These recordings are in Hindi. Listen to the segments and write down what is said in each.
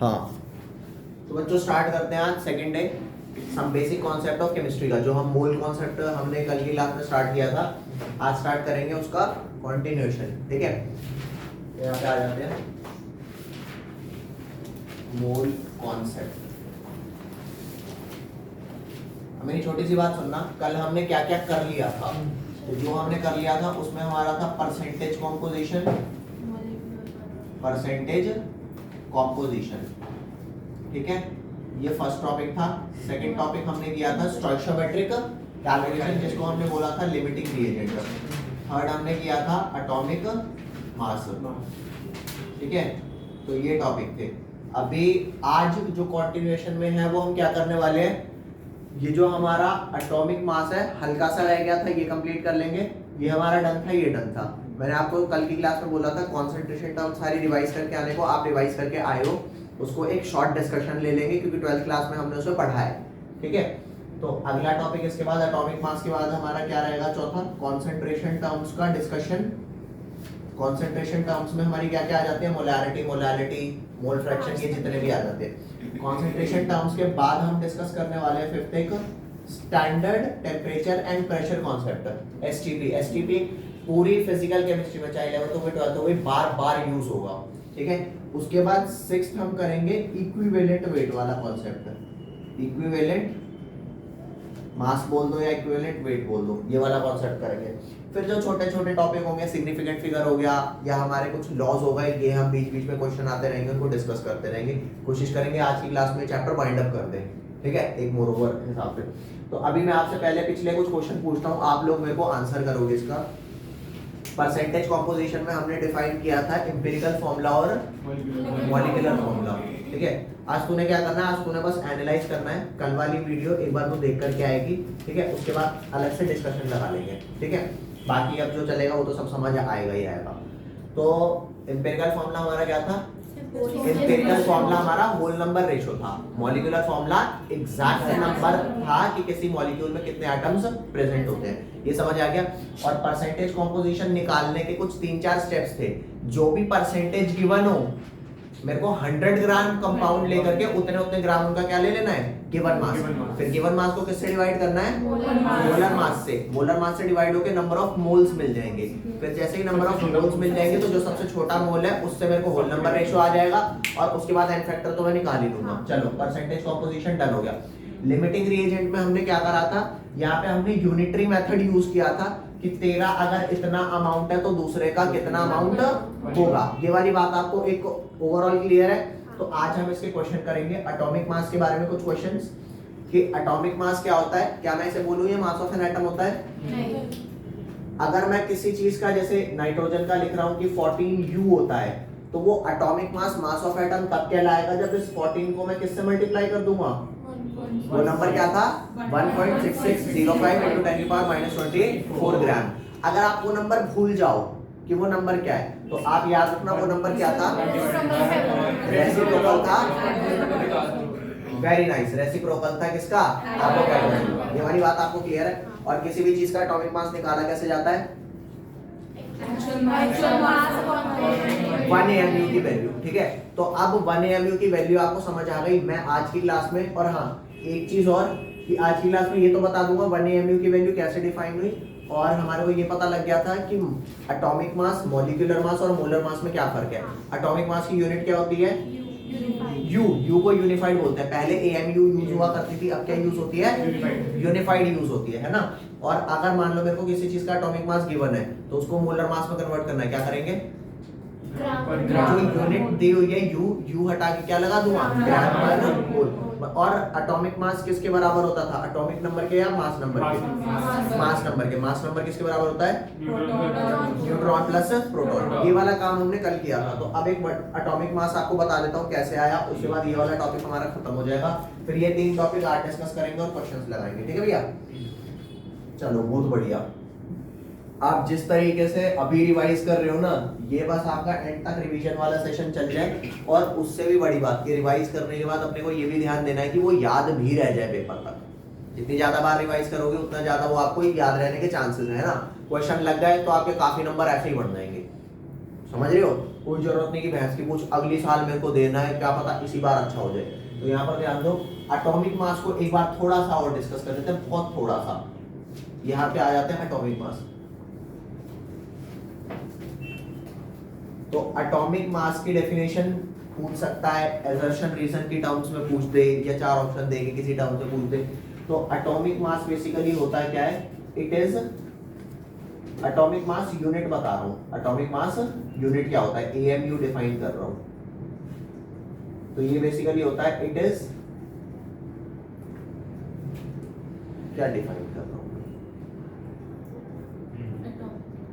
हाँ, तो बच्चों स्टार्ट करते हैं आज second day some basic concept of chemistry का। जो हम मूल कॉन्सेप्ट हमने कल की क्लास में स्टार्ट किया था, आज स्टार्ट करेंगे उसका कंटिन्यूएशन। ठीक है, यहाँ पे आ जाते हैं मूल कॉन्सेप्ट। मेरी छोटी सी बात सुनना, कल हमने क्या क्या कर लिया था। तो जो हमने कर लिया था उसमें हमारा था परसेंटेज कॉम्पोजिशन, ठीक है, ये फर्स्ट टॉपिक था। सेकंड टॉपिक हमने किया था स्टोइकियोमेट्रिक कैलकुलेशन, जिसको हमने बोला था लिमिटिंग रिएजेंट। थर्ड हमने किया था एटॉमिक मास। ठीक है, तो ये टॉपिक थे। अभी आज जो कंटिन्यूएशन में है वो हम क्या करने वाले हैं, ये जो हमारा एटॉमिक मास है हल्का सा रह गया था, ये कंप्लीट कर लेंगे। ये हमारा डन था, ये डन था। मैंने आपको कल की क्लास में बोला था कॉन्सेंट्रेशन टर्म सारी रिवाइज करके आने को, आप रिवाइज करके आए हो। उसको एक शॉर्ट डिस्कशन ले लेंगे क्योंकि 12th क्लास में हमने उसे पढ़ा है। ठीक है, तो अगला टॉपिक इसके बाद एटॉमिक मास के बाद हमारा क्या रहेगा, चौथा कॉन्सेंट्रेशन टर्म्स का डिस्कशन। कॉन्सेंट्रेशन टर्म्स में हमारी क्या क्या आ जाती है, मोलैरिटी, मोल फ्रैक्शन, ये जितने भी आ जाते हैं। कॉन्सेंट्रेशन टर्म्स के बाद हम डिस्कस करने वाले हैं फिफ्थ एक standard temperature and pressure concept, STP. STP पूरी फिजिकल केमिस्ट्री में चाहे 11th हो 12th हो बार बार यूज होगा। ठीक है, उसके बाद सिक्स्थ हम करेंगे इक्विवेलेंट वेट वाला कॉन्सेप्ट। इक्विवेलेंट मास बोल दो या इक्विवेलेंट वेट बोल दो, ये वाला कॉन्सेप्ट करेंगे। फिर जो छोटे छोटे टॉपिक होंगे, सिग्निफिकेंट फिगर हो गया या हमारे कुछ लॉज हो गए, ये हम बीच बीच में क्वेश्चन आते रहेंगे, उनको डिस्कस करते रहेंगे। कोशिश करेंगे आज की क्लास में चैप्टर वाइंड अप कर दें। ठीक है, एक मोरओवर हिसाब से। तो अभी मैं आपसे पहले पिछले कुछ क्वेश्चन पूछता हूँ, आप लोग मेरे को आंसर करोगे इसका। परसेंटेज कॉम्पोजिशन में हमने डिफाइन किया था एम्पिरिकल फॉर्मूला और मॉलिक्यूलर फॉर्मूला। ठीक है, आज तूने क्या करना है, आज तूने बस एनालाइज करना है। कल वाली वीडियो एक बार तू देख कर के आएगी। ठीक है, उसके बाद अलग से डिस्कशन लगा लेंगे। ठीक है, बाकी अब जो चलेगा वो तो सब समझ आएगा ही आएगा। तो एम्पिरिकल फॉर्मूला हमारा क्या था, एम्पिरिकल फॉर्मूला हमारा होल नंबर रेशो था। मॉलिक्यूलर फॉर्मूला एग्जैक्ट नंबर था कि किसी मॉलिक्यूल में कितने एटम्स प्रेजेंट होते हैं। ये समझ आ गया। और परसेंटेज कॉम्पोजिशन निकालने के कुछ 3-4 स्टेप्स थे। जो भी परसेंटेज गिवन हो, मेरे को 100 ग्राम कंपाउंड लेकर के उतने उतने ग्राम उनका क्या ले लेना है, गिवन मास। फिर गिवन मास को किससे डिवाइड करना है, मोलर मास से। मोलर मास से डिवाइड होकर नंबर ऑफ मोल्स मिल जाएंगे। फिर जैसे ही नंबर ऑफ मोल्स मिल जाएंगे तो जो सबसे छोटा मोल है उससे मेरे को होल नंबर रेशियो आ जाएगा और उसके बाद एन फैक्टर तो मैं निकाल ही लूंगा। चलो, परसेंटेज कॉम्पोजिशन डन हो गया। लिमिटिंग रिएजेंट में हमने क्या करा था, यहाँ पे हमने यूनिटरी मेथड यूज किया था कि तेरा अगर इतना अमाउंट है तो दूसरे का कितना अमाउंट होगा। ये वाली बात आपको एक ओवरऑल क्लियर है। तो आज हम इसके क्वेश्चन करेंगे एटॉमिक मास के बारे में कुछ क्वेश्चंस कि एटॉमिक मास क्या होता है। क्या मैं इसे बोलूं ये मास ऑफ एन एटम होता है? नहीं। अगर मैं किसी चीज का जैसे नाइट्रोजन का लिख रहा हूं कि 14U होता है, तो वो एटॉमिक मास ऑफ एटम तब कहलाएगा जब इस 14 को मैं किससे मल्टीप्लाई कर दूंगा। वो नंबर क्या था, 1.6605 into 10⁻24 ग्राम। अगर आप वो नंबर भूल जाओ कि वो नंबर क्या है, तो आप याद रखना वो नंबर क्या था, रेसिप्रोकल था। वेरी नाइस, रेसिप्रोकल था किसका, एवोगाड्रो। ये वाली बात आपको क्लियर है। और किसी भी चीज का एटॉमिक मास निकाला कैसे जाता है, 1 AMU की वैल्यू। ठीक है, तो अब 1 AMU की वैल्यू आपको समझ आ गई मैं आज की क्लास में। और हाँ, एक चीज और कि आज की क्लास में ये तो बता दूंगा 1 AMU की वैल्यू कैसे डिफाइन हुई, और हमारे को ये पता लग गया था कि एटॉमिक मास, मॉलिक्यूलर मास और मोलर मास में क्या फर्क है। एटॉमिक मास की यूनिट क्या होती है, यू को यूनिफाइड बोलते हैं। पहले AMU यूज हुआ करती थी, अब क्या यूज होती है, यूनिफाइड यूज होती है ना। और अगर मान लो मेरे को किसी चीज का एटॉमिक मास गिवन है तो उसको मोलर मास में कन्वर्ट करना है, क्या करेंगे, जो यूनिट दी हुई है यू हटा के क्या लगा दूंगा, ग्राम पर मोल। और एटॉमिक मास किसके बराबर होता था, एटॉमिक नंबर के या मास नंबर के, मास नंबर के। मास नंबर किसके बराबर होता है, न्यूट्रॉन प्लस प्रोटॉन। ये वाला काम हमने कल किया था। तो अब एक एटॉमिक मास आपको बता देता हूँ कैसे आया, उसके बाद ये वाला टॉपिक हमारा खत्म हो जाएगा। फिर ये 3 टॉपिक आज डिस्कस करेंगे और क्वेश्चंस लगाएंगे। ठीक है भैया, चलो बहुत बढ़िया। आप जिस तरीके से अभी रिवाइज कर रहे हो ना, ये बस आपका एंड तक रिवीजन वाला सेशन चल जाए। और उससे भी बड़ी बात कि रिवाइज करने के बाद अपने को ये भी ध्यान देना है कि वो याद भी रह जाए पेपर तक। जितनी ज्यादा बार रिवाइज करोगे उतना ज्यादा वो आपको याद रहने के चांसेस है ना। क्वेश्चन लग जाए तो आपके काफी नंबर ऐसे ही बढ़ जाएंगे, समझ रहे हो। कोई जरूरत नहीं कि भैंस की पूछ अगली साल मेरे को देना है, क्या पता इसी बार अच्छा हो जाए। तो यहाँ पर ध्यान दो, एटॉमिक मास को एक बार थोड़ा सा और डिस्कस कर लेते हैं, बहुत थोड़ा सा। यहाँ पे आ जाते हैं एटॉमिक मास। तो एटॉमिक मास की डेफिनेशन पूछ सकता है, असर्शन रीजन की टर्म्स में पूछ दे, या 4 ऑप्शन दे के किसी टर्म से पूछ दे। तो एटॉमिक मास बेसिकली होता है क्या है, it is atomic mass unit बता रहा हूं, एटॉमिक मास यूनिट क्या होता है, एएमयू डिफाइन कर रहा हूं। तो ये बेसिकली होता है, इट इज क्या डिफाइन कर रहा हूं,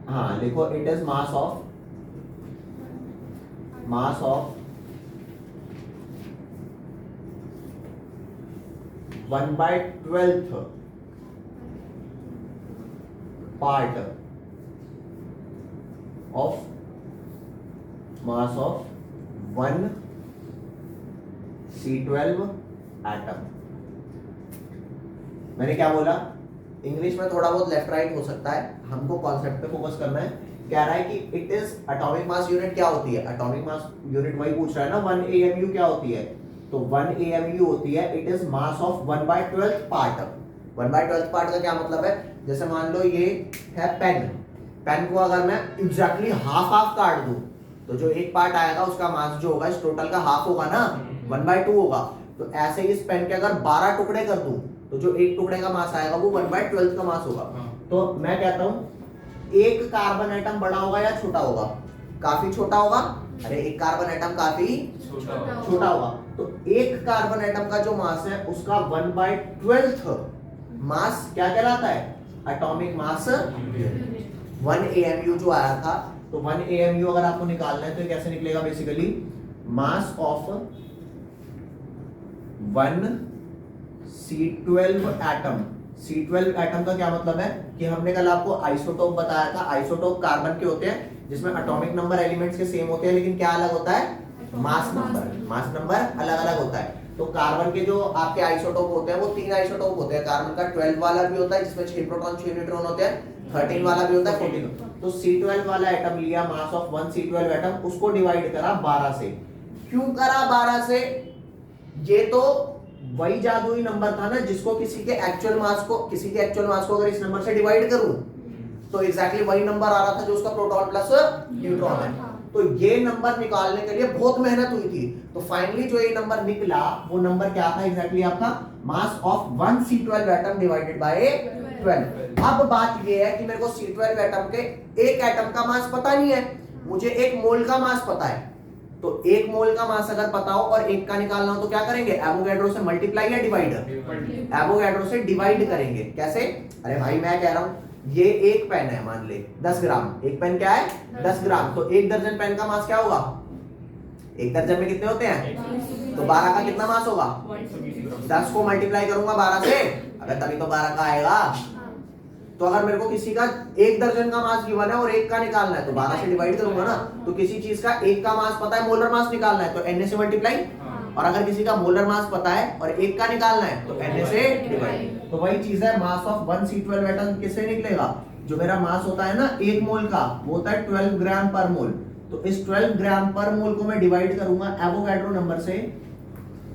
हाँ लिखो, it is mass of 1/12th part of mass of 1 C12 atom. मैंने क्या बोला, इंग्लिश में थोड़ा बहुत लेफ्ट राइट हो सकता है, हमको कॉन्सेप्ट पे फोकस करना है। कह रहा है कि it is atomic mass unit क्या होती है, एटॉमिक मास यूनिट वही पूछ रहा है ना, 1 AMU क्या होती है। तो 1 AMU होती है, it is mass of 1/12th part. 1/12th part का क्या मतलब है, जैसे मान लो ये है पेन, पेन को अगर मैं एग्जैक्टली हाफ काट दूं तो जो एक पार्ट आएगा उसका मास जो होगा इस टोटल का हाफ होगा ना, 1/2 होगा। तो ऐसे ही इस पेन के अगर 12 टुकड़े कर दूं तो जो एक टुकड़े का मास आएगा वो 1/12 का मास होगा। तो मैं कहता हूं एक कार्बन एटम बड़ा होगा या छोटा होगा, काफी छोटा होगा, अरे एक कार्बन एटम काफी छोटा होगा। तो एक कार्बन एटम का जो मास है उसका 1/12 मास क्या कहलाता है, एटॉमिक मास 1 AMU जो आया था। तो 1 AMU अगर आपको निकालना है तो कैसे निकलेगा, basically mass of 1 C12 atom. C12 atom का क्या मतलब है कि हमने कल आपको आइसोटोप बताया था, आइसोटोप कार्बन के होते हैं जिसमें एटॉमिक नंबर एलिमेंट्स के सेम होते हैं, लेकिन क्या अलग होता है, मास नंबर अलग अलग होता है। तो कार्बन के जो आपके आइसोटोप होते हैं वो 3 आइसोटोप होते हैं। कार्बन का 12 वाला भी होता है जिसमें 6 प्रोटॉन 6 न्यूट्रॉन होते हैं, 13 वाला भी होता है 14। तो C12 वाला एटम लिया, मास ऑफ 1 C12 एटम, उसको डिवाइड करा 12 से। क्यों करा 12 से, ये तो वही जादुई नंबर था ना जिसको किसी के एक्चुअल मास को अगर इस नंबर से डिवाइड करूं तो एग्जैक्टली वही नंबर आ रहा था जो उसका प्रोटॉन प्लस न्यूट्रॉन है। तो ये नंबर निकालने के लिए बहुत मेहनत हुई थी। तो फाइनली जो ये नंबर निकला वो नंबर क्या था, एग्जैक्टली आपका mass of 1 C12 atom divided by 12। अब बात ये है कि मेरे को C12 एटम के एक एटम का मास पता नहीं है, मुझे एक मोल का मास पता है। तो एक मोल का मास अगर पता हो और एक का निकालना हो तो क्या करेंगे, एवोगैड्रो से मल्टीप्लाई या डिवाइड, एवोगैड्रो से डिवाइड करेंगे। कैसे, अरे भाई मैं कह रहा हूं ये एक पेन है, मान ले 10 ग्राम, एक पेन क्या है 10 ग्राम, तो 1 दर्जन पेन का मास क्या होगा, 1 दर्जन में कितने होते हैं, तो 12 का कितना मास होगा, 10 को मल्टीप्लाई करूंगा 12 से, अगर तभी तो 12 का आएगा। तो अगर मेरे को किसी का 1 दर्जन का मास गिवन है और 1 का निकालना है तो 12 से डिवाइड करूंगा ना। तो किसी चीज का 1 का मास पता है, मोलर मास निकालना है तो Na से मल्टीप्लाई, और अगर किसी का मोलर मास पता है और 1 का निकालना है तो Na से डिवाइड। तो वही चीज है, मास ऑफ 1 C12 एटम किससे निकलेगा, जो मेरा मास होता है ना 1 मोल का वो होता है 12 ग्राम पर मोल। तो इस 12 ग्राम पर मोल को मैं डिवाइड करूंगा एवोगैड्रो नंबर से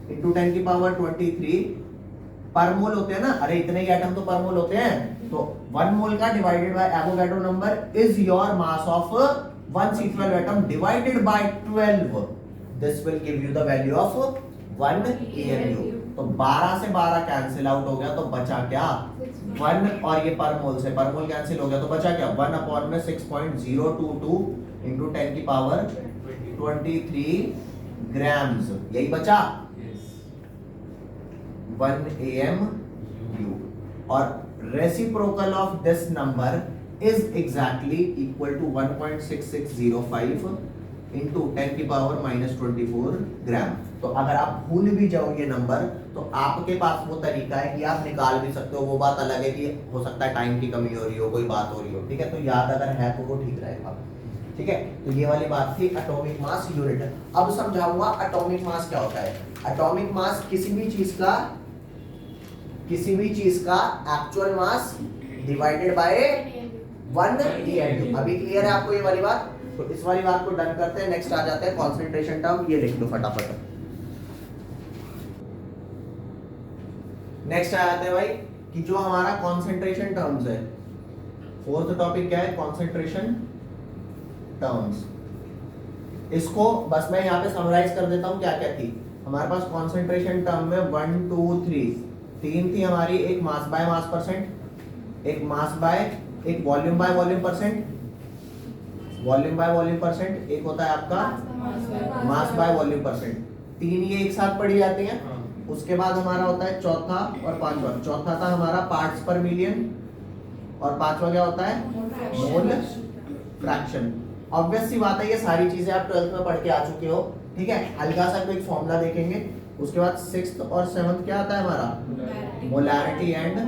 into 10 की पावर 23 पर मोल होते हैं ना, अरे इतने ही एटम तो पर मोल होते हैं। तो 1 मोल का divided by Avogadro number is your mass of 1 C12 atom divided by 12। This will give you the value of 1 AMU। तो 12 से 12 कैंसिल आउट हो गया तो बचा क्या 1, और ये पर मोल से पर मोल कैंसिल हो गया तो बचा क्या 1/6.022 into 10 की पावर 23 ग्राम्स, यही बचा 1 AMU। और reciprocal of this number is exactly equal to 1.6605 into 10 की पावर -24 ग्राम। तो अगर आप भूल भी जाओ ये नंबर तो आपके पास वो तरीका है कि आप निकाल भी सकते हो। वो बात अलग है कि हो सकता है टाइम की कमी हो रही हो, कोई बात हो रही हो, ठीक है, तो याद अगर है तो वो ठीक रहेगा, ठीक है। तो ये वाली बात थी एटॉमिक मास यूनिट। अब समझाऊंगा एटॉमिक मास क्या होता है। एटॉमिक मास किसी भी चीज का actual mass divided bye 1 AMU। अभी क्लियर है आपको ये वाली बात। तो इस वाली बात को डन करते हैं। नेक्स्ट आ जाते हैं कॉन्सेंट्रेशन टर्म, ये लिख लो फटाफट। नेक्स्ट आ जाते हैं भाई कि जो हमारा कॉन्सेंट्रेशन टर्म्स है, फोर्थ टॉपिक क्या है, कॉन्सेंट्रेशन टर्म्स। इसको बस मैं यहाँ पे समराइज कर देता हूँ क्या क्या थी हमारे पास कॉन्सेंट्रेशन टर्म में। 1 2 3 तीन थी हमारी, एक मास बाय मास परसेंट, एक मास बाय, एक volume by volume percent, volume by volume percent, एक होता है आपका मास बाय वॉल्यूम परसेंट। तीन ये एक साथ पढ़ी जाती हैं। उसके बाद हमारा होता है चौथा और पांचवा। चौथा था हमारा पार्ट्स पर मिलियन और पांचवा क्या होता है, मोल फ्रैक्शन। ऑब्वियस सी बात है, ये सारी चीजें आप 12th में पढ़ के आ चुके हो, ठीक है। हल्का सा कोई फॉर्मूला देखेंगे। उसके बाद 6th और 7th क्या आता है हमारा, मोलैरिटी एंड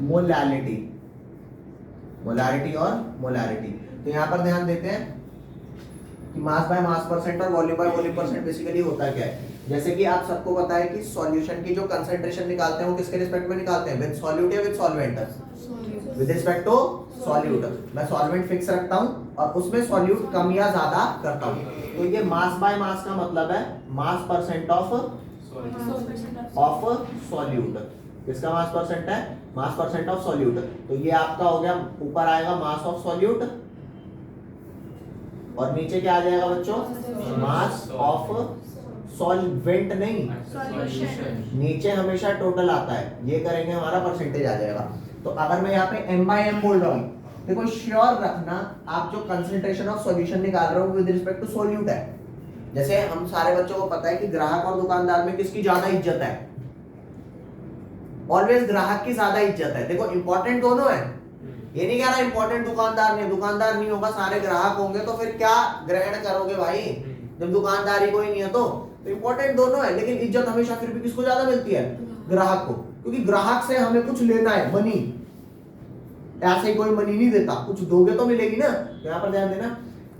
मोलैलिटी, मोलैरिटी और मोलैरिटी। तो यहाँ पर ध्यान देते हैं कि मास बाय मास परसेंट और volume by volume percent basically होता क्या है। जैसे कि आप सबको पता है कि सॉल्यूशन की जो कंसंट्रेशन निकालते हैं वो किसके रिस्पेक्ट में निकालते हैं, विद सॉल्यूट या with solvent, with respect to solute. मैं सॉल्वेंट फिक्स रखता हूं और उसमें सॉल्यूट कम या ज्यादा करता हूं। तो ये मास बाय मास का मतलब है मास परसेंट ऑफ सॉल्यूट। किसका मास परसेंट है, मास परसेंट ऑफ सॉल्यूट। तो ये आपका हो गया, ऊपर आएगा मास ऑफ सॉल्यूट और नीचे क्या आ जाएगा बच्चों, मास ऑफ सॉल्वेंट, नहीं नीचे हमेशा टोटल आता है, ये करेंगे हमारा परसेंटेज आ जाएगा। तो अगर मैं यहाँ पे m/m बोल रहा हूँ, देखो श्योर रखना आप जो कंसंट्रेशन ऑफ सॉल्यूशन निकाल रहे हो विद रिस्पेक्ट टू सॉल्यूट है। जैसे हम सारे बच्चों को पता है कि ग्राहक और दुकानदार में किसकी ज्यादा इज्जत है, ऑलवेज ग्राहक की ज्यादा इज्जत है। देखो इंपॉर्टेंट दोनों है, ये नहीं कह रहा इंपॉर्टेंट दुकानदार नहीं, दुकानदार नहीं होगा सारे ग्राहक होंगे तो फिर क्या ग्रहण करोगे भाई, जब दुकानदार ही कोई नहीं है। तो इंपॉर्टेंट दोनों है, लेकिन इज्जत हमेशा फिर भी किसको ज्यादा मिलती है, ग्राहक को, क्योंकि ग्राहक से हमें कुछ लेना है, मनी। ऐसे ही कोई मनी नहीं देता, कुछ दोगे तो मिलेगी ना। तो यहाँ पर ध्यान देना।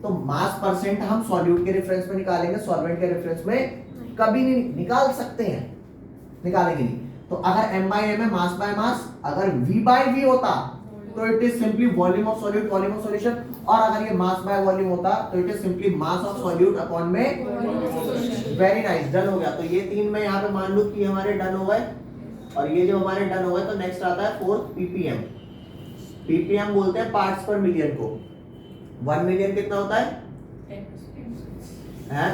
तो मास परसेंट हम सॉल्यूट के रेफरेंस में निकालेंगे, सॉल्वेंट के रेफरेंस में कभी नहीं निकाल सकते हैं, निकालेंगे नहीं। तो अगर m/m है मास बाय मास, अगर v/v होता तो it is simply volume of solute, volume of solution. और अगर ये मास बाय वॉल्यूम होता तो it is simply mass of solute upon में। वेरी नाइस, डन हो गया। तो ये तीन में यहाँ पे मान लो कि हमारे डन हो गए, और ये जो हमारे डन हो गए, तो नेक्स्ट आता है फोर्थ ppm। ppm बोलते हैं पार्ट्स पर मिलियन को। 1 मिलियन कितना होता है,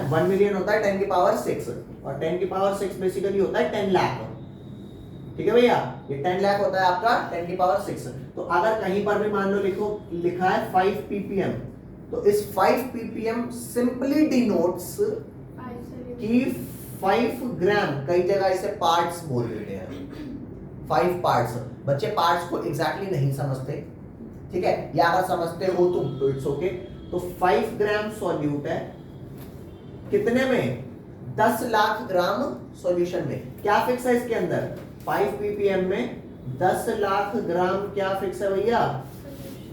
1 मिलियन होता है 10 की पावर 6, और 10 की पावर 6 बेसिकली होता है 10 लाख। ठीक है भैया, ये 10 लाख होता है आपका 10 की पावर 6। तो अगर कहीं पर भी मान लो लिखा है 5 ppm, तो इस 5 ppm सिंपली डिनोट्स कि 5 ग्राम, कई जगह इसे पार्ट्स बोल देते हैं, 5 पार्ट्स। बच्चे पार्ट्स को एग्जैक्टली नहीं समझते, ठीक है, या अगर समझते हो तुम तो इट्स ओके। तो 5 ग्राम सॉल्यूट है कितने में, 10 लाख ग्राम सॉल्यूशन में। क्या फिक्स है इसके अंदर, 5 ppm में 10 लाख ग्राम क्या फिक्स है भैया,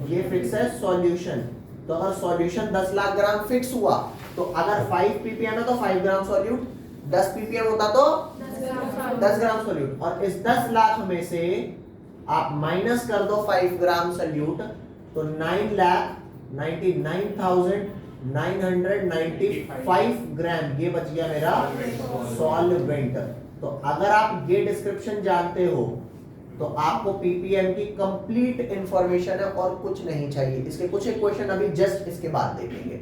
ये फिक्स है सॉल्यूशन। तो अगर सॉल्यूशन 10 लाख ग्राम फिक्स हुआ, तो अगर 5 ppm है तो 5 ग्राम सॉल्यूट, 10 ppm होता तो 10 ग्राम सॉल्यूट। और इस 10 लाख में से आप माइनस कर दो 5 ग्राम सॉल्यूट, तो 9,99,995 ग्राम ये बच गया मेरा सॉल्वेंट। तो अगर आप ये डिस्क्रिप्शन जानते हो तो आपको ppm की कंप्लीट इंफॉर्मेशन है और कुछ नहीं चाहिए। इसके कुछ एक क्वेश्चन अभी जस्ट इसके बाद देखेंगे,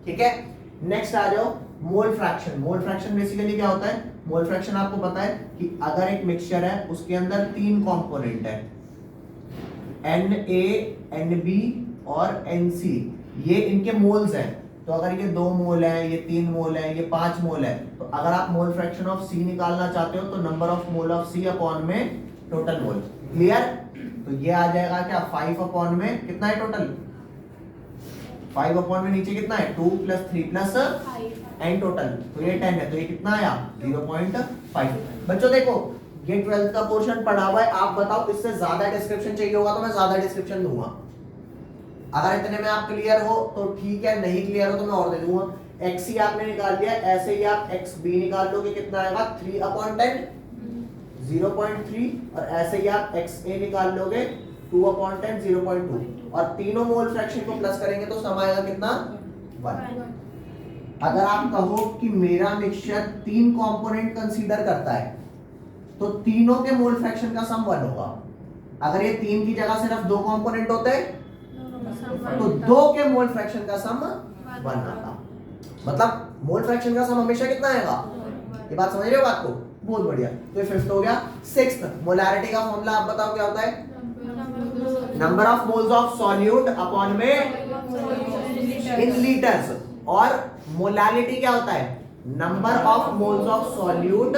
ठीक है। नेक्स्ट आ जाओ mole fraction. Mole fraction basically क्या होता है, मोल फ्रैक्शन आपको पता है कि अगर एक मिक्सचर है उसके अंदर 3 कंपोनेंट है, Na, Nb और Nc, ये इनके मोल्स हैं। तो अगर ये 2 मोल है, ये 3 मोल है, ये 5 मोल है, तो अगर आप मोल फ्रैक्शन ऑफ C निकालना चाहते हो तो number of mole of C upon में टोटल मोल। क्लियर? तो ये आ जाएगा क्या, 5 अपॉन में कितना है टोटल, 5 अपॉन में नीचे कितना है, 2 + 3 + n टोटल, तो ये 10 है, तो ये कितना आया 0.5। बच्चों देखो ये 12th का पोर्शन पढ़ा हुआ है, आप बताओ इससे ज्यादा डिस्क्रिप्शन चाहिए होगा तो मैं ज्यादा डिस्क्रिप्शन दूंगा। अगर इतने में आप क्लियर हो तो ठीक है, नहीं क्लियर हो तो मैं और दे दूंगा। xc आपने निकाल लिया, ऐसे ही आप xb निकाल लोगे, कितना आएगा 3/10 0.3, और ऐसे ही आप xa निकाल लोगे 2/10 0.2 और तीनों मोल फ्रैक्शन को प्लस करेंगे तो सम आएगा कितना 1। अगर आप कहो कि मेरा मिक्सचर 3 कंपोनेंट कंसीडर करता है तो तीनों के मोल फ्रैक्शन का सम 1 होगा। अगर ये 3 की जगह सिर्फ 2 कंपोनेंट होते तो 2 के मोल फ्रैक्शन का सम 1 आता। मतलब मोल फ्रैक्शन का सम हमेशा कितना आएगा, ये बात समझ रहे हो बात को, बहुत बढ़िया। तो ये फिफ्थ हो गया। सिक्स्थ, मोलैरिटी का फॉर्मूला आप बताओ क्या होता है, number of moles of solute upon में इन लीटर्स, और मोलालिटी क्या होता है, number of moles of solute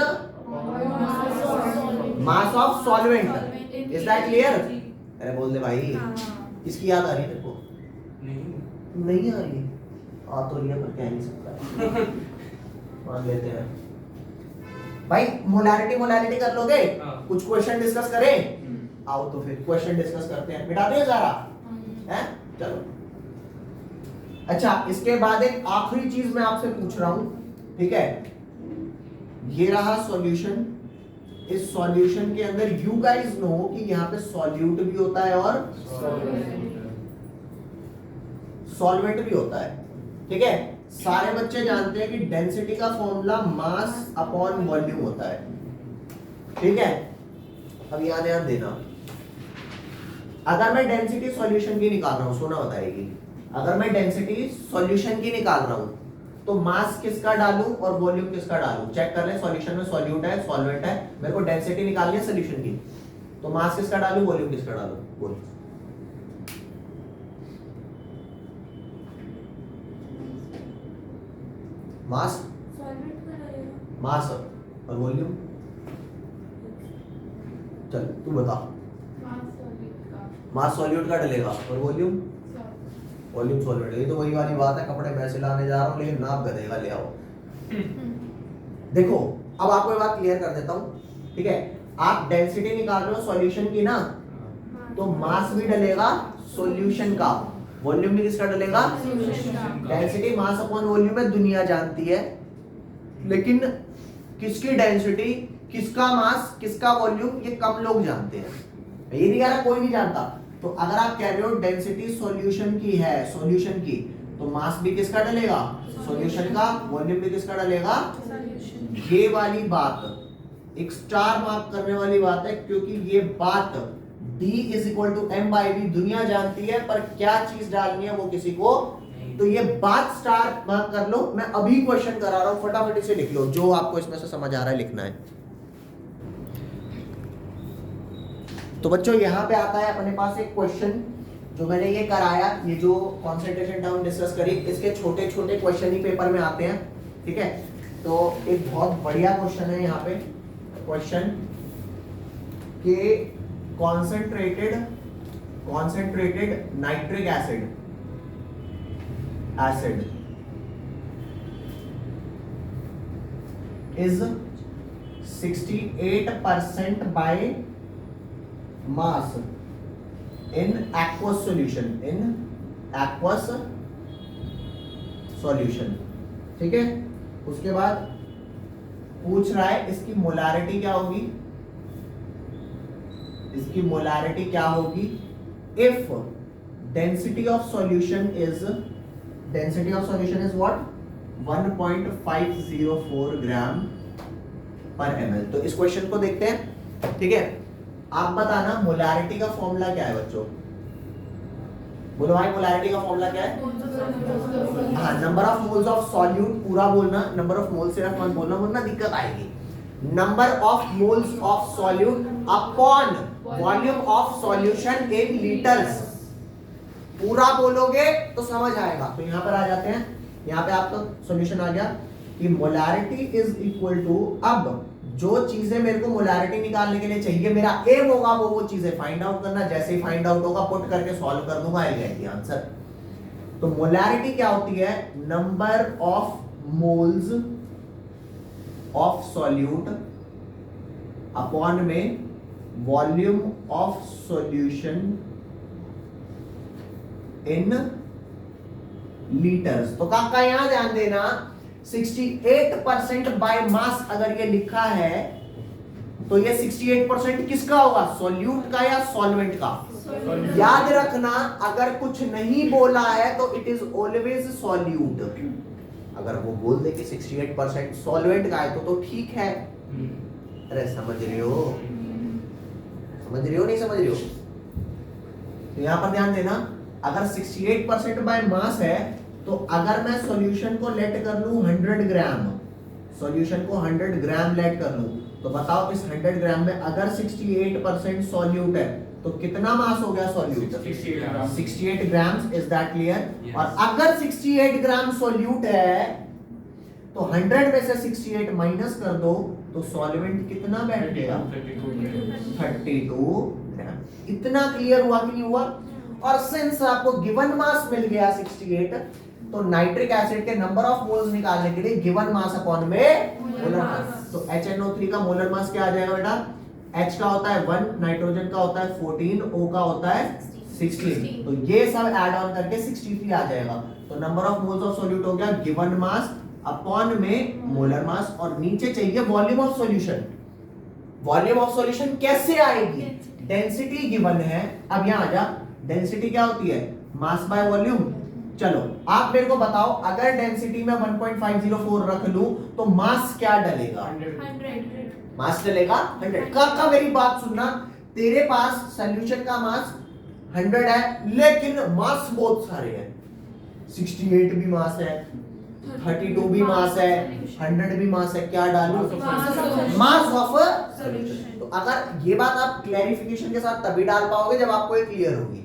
mass of solvent. Is that clear? अरे बोल दे भाई, इसकी याद आ रही है तेरे को? नहीं आ रही, आ तो रही है पर कह नहीं सकता। मान लेते हैं भाई, मोलारिटी कर लोगे? कुछ क्वेश्चन डिस्कस करें? आओ तो फिर क्वेश्चन डिस्कस करते हैं, मिटाते हैं सारा हैं, चलो। अच्छा, इसके बाद एक आखिरी चीज मैं आपसे पूछ रहा हूं, ठीक है, ये रहा सॉल्यूशन। इस सॉल्यूशन के अंदर यू गाइस नो कि यहाँ पे सॉल्यूट भी होता है और सॉल्वेंट भी होता है, ठीक है। सारे बच्चे जानते हैं कि डेंसिटी का फॉर्मूला मास अपॉन वॉल्यूम होता है, ठीक है। अब यहां ध्यान देना, अगर मैं डेंसिटी सॉल्यूशन की निकाल रहा हूं, सोना बताएगी, अगर मैं डेंसिटी सॉल्यूशन की निकाल रहा हूं तो मास किसका डालूं और वॉल्यूम किसका डालूं, चेक कर ले। सॉल्यूशन में सॉल्यूट है, सॉल्वेंट है, मेरे को डेंसिटी निकालनी है सॉल्यूशन की, तो मास किसका डालूं, वॉल्यूम किसका डालूं, बोल। मास मास और वॉल्यूम, चल तू बता। मास सॉल्यूट का डलेगा और वॉल्यूम सॉल्वेंट। ये तो वही वाली बात है, कपड़े मैं सिलाने जा रहा हूँ लेकिन नाप गधेगा ले आओ। देखो अब आपको ये बात क्लियर कर देता हूँ, ठीक है। आप डेंसिटी निकाल रहे हो सॉल्यूशन की ना, तो मास भी डलेगा सॉल्यूशन का, वॉल्यूम भी किसका डलेगा, डेंसिटी मास अपॉन वॉल्यूम में दुनिया जानती है, लेकिन किसकी डेंसिटी, किसका मास, किसका वॉल्यूम, ये कम लोग जानते हैं। ये नहीं कह रहा कोई नहीं जानता। तो अगर आप कह रहे हो डेंसिटी सॉल्यूशन की है, सॉल्यूशन की, तो मास भी किसका डलेगा, सॉल्यूशन का, वॉल्यूम भी किसका डलेगा। ये वाली बात एक स्टार मार्क करने वाली बात है, क्योंकि ये बात D is equal to M by V दुनिया जानती है, पर क्या चीज डालनी है वो किसी को, तो ये बात स्टार मार्क कर लो। मैं अभी क्वेश्चन करा रहा हूं, फटाफट इसे लिख लो, जो आपको इसमें से समझ आ रहा है लिखना है। तो बच्चों यहाँ पे आता है अपने पास एक क्वेश्चन, जो मैंने ये कराया, ये जो कॉन्सेंट्रेशन टर्म डिस्कस करी, इसके छोटे छोटे क्वेश्चन ही पेपर में आते हैं, ठीक है। तो एक बहुत बढ़िया क्वेश्चन है यहाँ पे, क्वेश्चन के concentrated nitric acid is 68% by mass in aqueous solution, ठीक है। उसके बाद पूछ रहा है इसकी मोलारिटी क्या होगी, इसकी मोलारिटी क्या होगी if density of solution is what 1.504 ग्राम पर ml। तो इस क्वेश्चन को देखते हैं, ठीक है। आप बताना मोलारिटी का फॉर्मूला क्या है बच्चों, बोलो भाई मोलारिटी का फॉर्मूला क्या है। हाँ, number of moles of solute, पूरा बोलना, नंबर ऑफ मोल्स सिर्फ मत बोलना वरना दिक्कत आएगी। Number of moles of solute upon volume of solution in litres, पूरा बोलोगे तो समझ आएगा। तो यहां पर आ जाते हैं, यहाँ पे आपका सॉल्यूशन आ गया कि मोलारिटी इज इक्वल टू, अब जो चीजें मेरे को मोलारिटी निकालने के लिए चाहिए, मेरा एम होगा वो चीजें फाइंड आउट करना। जैसे ही फाइंड आउट होगा पुट करके सॉल्व कर दूंगा, आएगा आंसर। तो मोलारिटी क्या होती है, number of moles of solute upon में volume of solution in litres. तो काका यहां ध्यान देना, 68% बाय मास अगर ये लिखा है, तो ये 68% किसका होगा, सॉल्यूट का या सॉल्वेंट का? याद रखना अगर कुछ नहीं बोला है तो इट इज ऑलवेज सॉल्यूट। अगर वो बोल दे कि 68% सॉल्वेंट का है तो ठीक है। अरे समझ रहे हो, समझ रहे हो नहीं समझ रहे हो? तो यहां पर ध्यान देना, अगर 68% बाय मास है तो अगर मैं सॉल्यूशन को लेट कर लूं 100 ग्राम, सॉल्यूशन को 100 ग्राम लेट कर लूं, तो बताओ इस 100 ग्राम में अगर 68% सॉल्यूट है तो कितना मास हो गया solute? 68 gram. Is that clear? और अगर 68 ग्राम सॉल्यूट है तो 100 में से 68 माइनस कर दो तो सॉल्वेंट कितना बैठ गया? 32 ग्राम। इतना क्लियर हुआ कि नहीं हुआ? और सिंस आपको गिवन मास मिल गया 68, तो नाइट्रिक एसिड के नंबर ऑफ मोल्स निकालने के लिए गिवन मास अपॉन में मोलर मास, तो HNO3 का मोलर मास क्या आ जाएगा बेटा? H का होता है 1, नाइट्रोजन का होता है 14, O का होता है 16, तो ये सब ऐड ऑन करके 63 आ जाएगा। तो number of moles of solute हो गया गिवन मास अपॉन में मोलर मास, और नीचे चाहिए volume of solution. Volume of solution कैसे आएगी? डेंसिटी गिवन है। अब यहां आ जा, डेंसिटी क्या होती है? Mass by volume. चलो आप मेरे को बताओ, अगर डेंसिटी में 1.504 रख लूं तो मास क्या डलेगा? 100। मास डलेगा 100। का मेरी बात सुनना, तेरे पास सॉल्यूशन का मास 100 है लेकिन मास बहुत सारे हैं। 68 भी मास है, 32 भी मास है, 100 भी मास है, क्या डालूं? Mass of solution. तो अगर ये बात आप क्लैरिफिकेशन के साथ तभी डाल पाओगे जब आपको ये क्लियर होगी।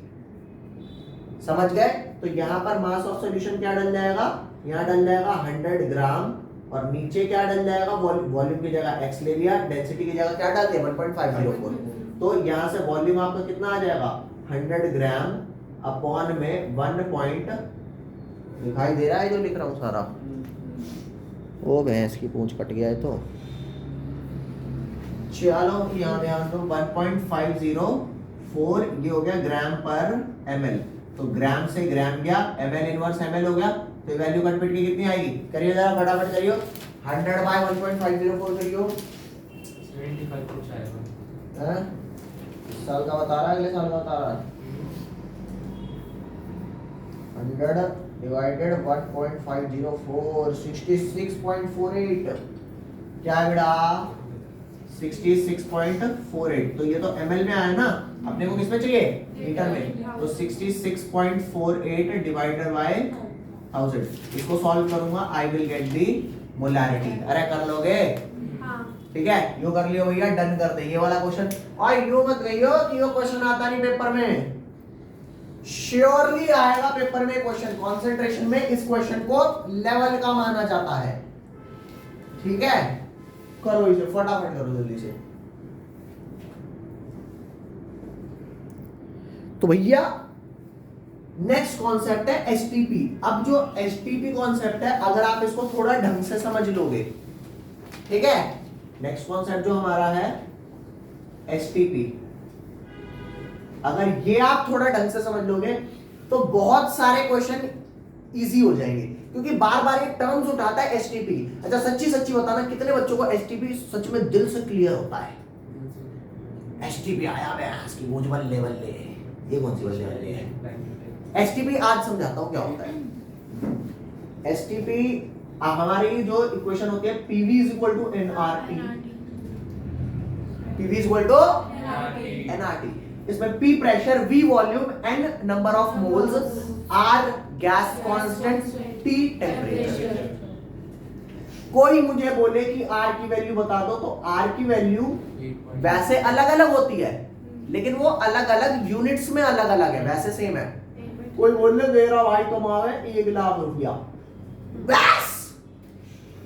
समझ गए? तो यहाँ पर मास ऑफ सॉल्यूशन क्या डल जाएगा? यहाँ डल जाएगा 100 ग्राम, और नीचे क्या डल जाएगा? वॉल्यूम की जगह x ले लिया, डेंसिटी की जगह क्या डाल दिया? 1.504। तो यहाँ से वॉल्यूम आपका कितना आ जाएगा? 100 ग्राम अपॉन में 1 पॉइंट, दिखाई दे रहा है जो लिख रहा हूँ सारा? ओ भैंस की पूंछ कट गया है। तो चलो यहाँ ध्यान दो, 1.504 ये हो गया ग्राम पर ml। तो ग्राम से ग्राम गया, ml इनवर्स ml हो गया, तो वैल्यू कटपिट की कितनी आएगी? करिए जरा फटाफट करियो। 100 बाय 1.504 करियो। 75 कुछ आएगा। हैं? इस साल का बता रहा है, अगले साल का बता रहा है? 100 डिवाइडेड 1.504 66.48 क्या है बेटा? 66.48। तो ये तो ml में आया ना, अपने को किसमें चाहिए? लीटर में। तो 66.48 डिवाइडेड बाय 1000, इसको सॉल्व करूंगा, आई विल गेट दी मोलैरिटी। अरे कर लोगे? ठीक है, यो कर लियो भैया, डन कर दे ये वाला क्वेश्चन। और यो मत कहियो कि यो क्वेश्चन आता नहीं पेपर में, श्योरली आएगा पेपर में क्वेश्चन। कंसंट्रेशन में इस क्वेश्चन को लेवल का माना जाता है। ठीक है, करो इसे फटाफट करो जल्दी से। तो भैया नेक्स्ट कॉन्सेप्ट है एसटीपी। अब जो एसटीपी कॉन्सेप्ट है, अगर आप इसको थोड़ा ढंग से समझ लोगे, ठीक है, नेक्स्ट कॉन्सेप्ट जो हमारा है एसटीपी, अगर ये आप थोड़ा ढंग से समझ लोगे तो बहुत सारे क्वेश्चन इजी हो जाएंगे, क्योंकि बार बार ये टर्म्स उठाता है एसटीपी। अच्छा सच्ची सच्ची बताना, कितने बच्चों को एसटीपी सच में दिल से क्लियर होता है? एसटीपी आया भैंस की मूंछ बल्ले बल्ले, ये कौन सी बल्ले बल्ले है? एसटीपी आज समझाता हूं क्या होता है। एसटीपी हमारी जो इक्वेशन होती है, PV is equal to NRT, PV is equal to NRT. इसमें P pressure, V volume, N number of moles, R gas constant, T temperature. कोई मुझे बोले कि R की वैल्यू बता दो, तो R की वैल्यू वैसे अलग अलग होती है, लेकिन वो अलग अलग यूनिट्स में अलग अलग है, वैसे सेम है। कोई बोले मेरा भाई कमावे 1 लाख रुपया, बस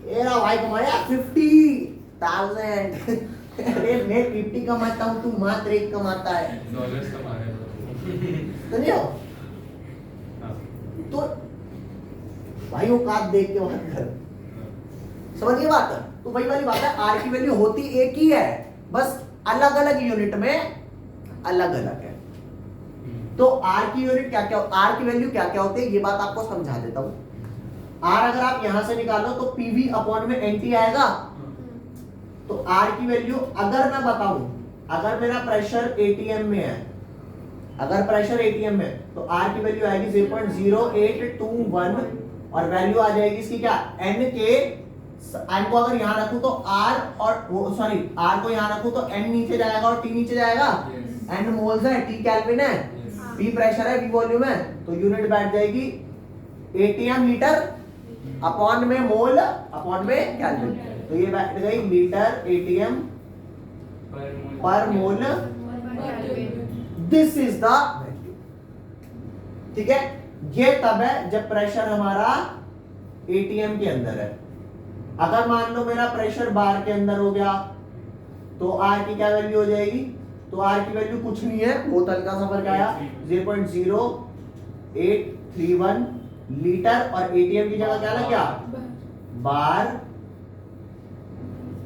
मेरा भाई कमाया 50,000। अरे मैं 50 कमाता हूँ, तू मात्र 1 कमाता है। डॉलर्स कमा रहे हो। तो नहीं हो? तो भाई वो काट देख के बात कर, समझिए बात। तो वही वाली बात है, आर की वैल्यू होती एक ही है, बस अलग अलग यूनिट में अलग अलग है। तो आर की यूनिट क्या क्या, आर की वैल्यू क्या क्या होती है, ये बात आपको समझा देता हूं। आर अगर आप यहां से निकालो तो पीवी अपॉन में एनटी आएगा, तो R की वैल्यू अगर मैं बताऊं, अगर मेरा प्रेशर ATM में है, अगर प्रेशर ATM में, तो R की वैल्यू आएगी 0.0821 और वैल्यू आ जाएगी इसकी क्या, N के, N को अगर यहां रखूं तो R और वो सॉरी R को यहां रखूं तो N नीचे जाएगा और T नीचे जाएगा। N मोल्स है, T केल्विन है, P प्रेशर है, V वॉल्यूम है, तो यूनिट बैठ जाएगी ATM लीटर अपॉन में मोल अपॉन में केल्विन, तो ये बैठ गई लीटर ATM पर मोल। दिस इज द वैल्यू, ठीक है। ये तब है जब प्रेशर हमारा ATM के अंदर है। अगर मान लो मेरा प्रेशर बार के अंदर हो गया तो R की क्या वैल्यू हो जाएगी, तो R की वैल्यू कुछ नहीं है, बोतल का सफर क्या आया 0.0831 लीटर और ATM की जगह क्या क्या बार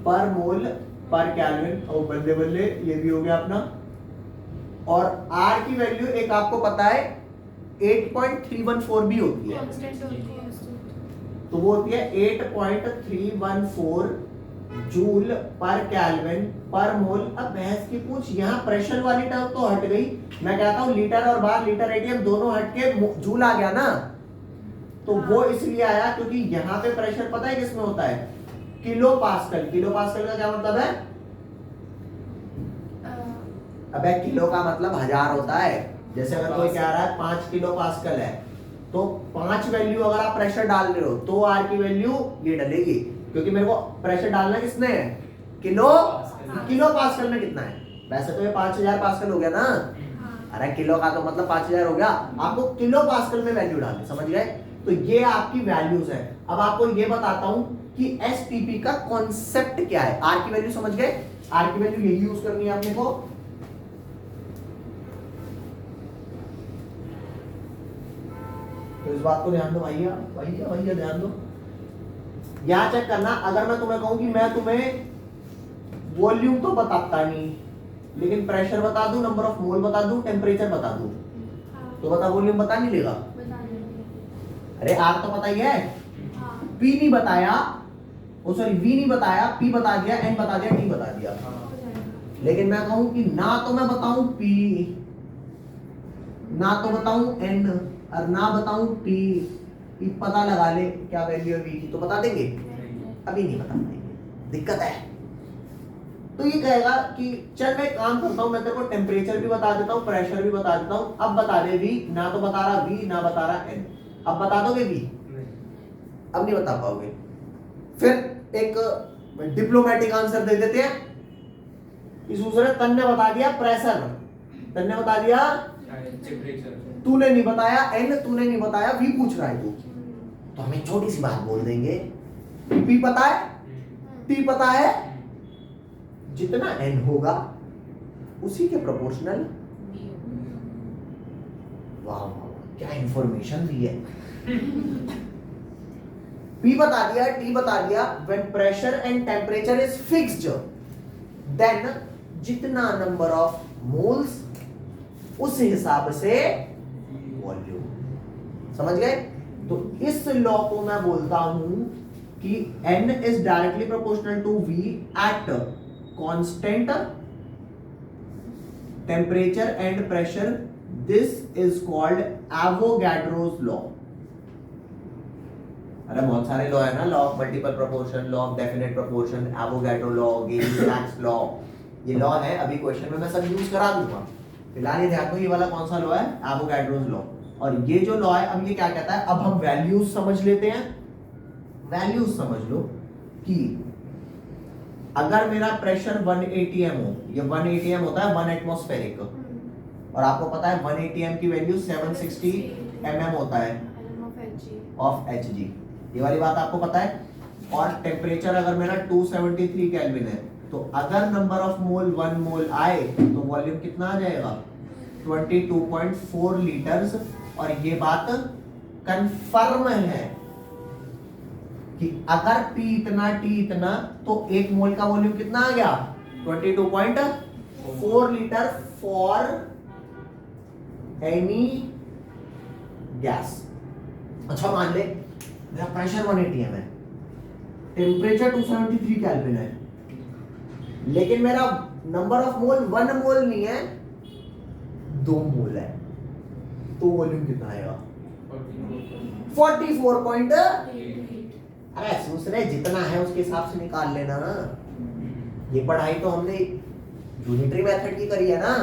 पर मोल पर केल्विन। और बल्ले बल्ले ये भी हो गया अपना। और R की वैल्यू एक आपको पता है 8.314 भी होती है, तो वो होती है 8.314 जूल पर केल्विन पर मोल। अब बहस की पूछ, यहाँ प्रेशर वाली टर्म तो हट गई, मैं कहता हूँ लीटर और बार, लीटर ATM दोनों हट के जूल आ गया ना, तो वो इसलिए आया क्योंकि यहाँ पे प्रेशर पता है किसमें होता है, किलो पास्कल। किलो पास्कल का क्या मतलब है, अबे किलो का मतलब 1000 होता है। जैसे अगर कोई कह रहा है 5 किलो पास्कल है, तो 5 वैल्यू अगर आप प्रेशर डाल रहे हो तो R की वैल्यू ये डलेगी, क्योंकि मेरे को प्रेशर डालना किसने है, किलो पास्कल में कितना है। वैसे तो ये 5000 पास्कल हो गया ना, अरे किलो का तो मतलब 5000 हो गया, आपको किलो पास्कल में वैल्यू डालनी, समझ गए। तो ये आपकी वैल्यूज है। अब आपको ये बताता हूं कि STP का कॉन्सेप्ट क्या है। R की वैल्यू समझ गए, R की वैल्यू यही यूज करनी है अपने को। तो इस बात को ध्यान दो भैया, भैया भैया ध्यान दो। यहां चेक करना, अगर मैं तुम्हें कहूं कि मैं तुम्हें वॉल्यूम तो बताता नहीं, लेकिन प्रेशर बता दूं, नंबर ऑफ मोल बता दूं, टेम्परेचर बता दूं, तो बता वॉल्यूम बता नहीं लेगा। अरे R तो पता ही है, P नहीं बताया, ओ सॉरी V नहीं बताया, P बता दिया, N बता दिया, T बता दिया। लेकिन मैं कहूं कि ना तो मैं बताऊं P, ना तो बताऊं N और ना बताऊं T, पता लगा ले क्या वैल्यू है V की, तो बता देंगे, अभी नहीं बता पाएंगे, दिक्कत है। तो ये कहेगा कि चल मैं काम करता हूं, मैं तेरे को टेम्परेचर भी बता देता हूं, प्रेशर भी बता देता हूं, अब बता दे V, ना तो बता रहा V, ना बता रहा N, अब बता दोगे V? अब नहीं बता पाओगे। फिर एक डिप्लोमेटिक आंसर दे देते हैं कि दूसरे तन ने बता दिया प्रेशर, तन ने बता दिया टेम्परेचर, तूने नहीं बताया N, तूने नहीं बताया V, पूछ रहा है तू, तो हमें छोटी सी बात बोल देंगे, P पता है, T पता है, जितना N होगा उसी के प्रोपोर्शनल। वाह वाह क्या इंफॉर्मेशन दी है। P बता दिया, T बता दिया, when pressure and temperature is fixed, then जितना नंबर ऑफ मोल्स उस हिसाब से वॉल्यूम, समझ गए। तो इस लॉ को मैं बोलता हूं कि N is directly proportional to V at constant temperature and pressure. This is called Avogadro's law. अरे बहुत सारे लॉ है ना, law of multiple proportion, law of definite proportion, Avogadro law, Gay Lussac's law, ये लॉ है। अभी क्वेश्चन में मैं सब यूज करा दूंगा, फिलहाल ये ध्यान दो ये वाला कौन सा लॉ है, एवोगाड्रोस लॉ। और ये जो लॉ है, अब ये क्या कहता है, अब हम वैल्यूज समझ लेते हैं। वैल्यूज समझ लो कि अगर मेरा प्रेशर 1 atm हो, ये 1 atm होता है 1 एटमॉस्फेरिक, और आपको पता है 1 atm की वैल्यू 760 mm होता है ऑफ Hg, ये वाली बात आपको पता है। और टेम्परेचर अगर मेरा 273 केल्विन है, तो अगर नंबर ऑफ मोल 1 मोल आए तो वॉल्यूम कितना आ जाएगा, 22.4 लीटर्स। और ये बात कंफर्म है कि अगर P इतना T इतना, तो 1 मोल का वॉल्यूम कितना आ गया, 22.4 लीटर फॉर एनी गैस। अच्छा मान ले मेरा प्रेशर 1 atm है, टेम्परेचर 273 केल्विन है, लेकिन मेरा नंबर ऑफ मोल 1 मोल नहीं है, 2 मोल है, तो वॉल्यूम कितना आएगा? 44. अरे दूसरे जितना है उसके हिसाब से निकाल लेना ना। ये पढ़ाई तो हमने यूनिटरी मेथड की करी है ना।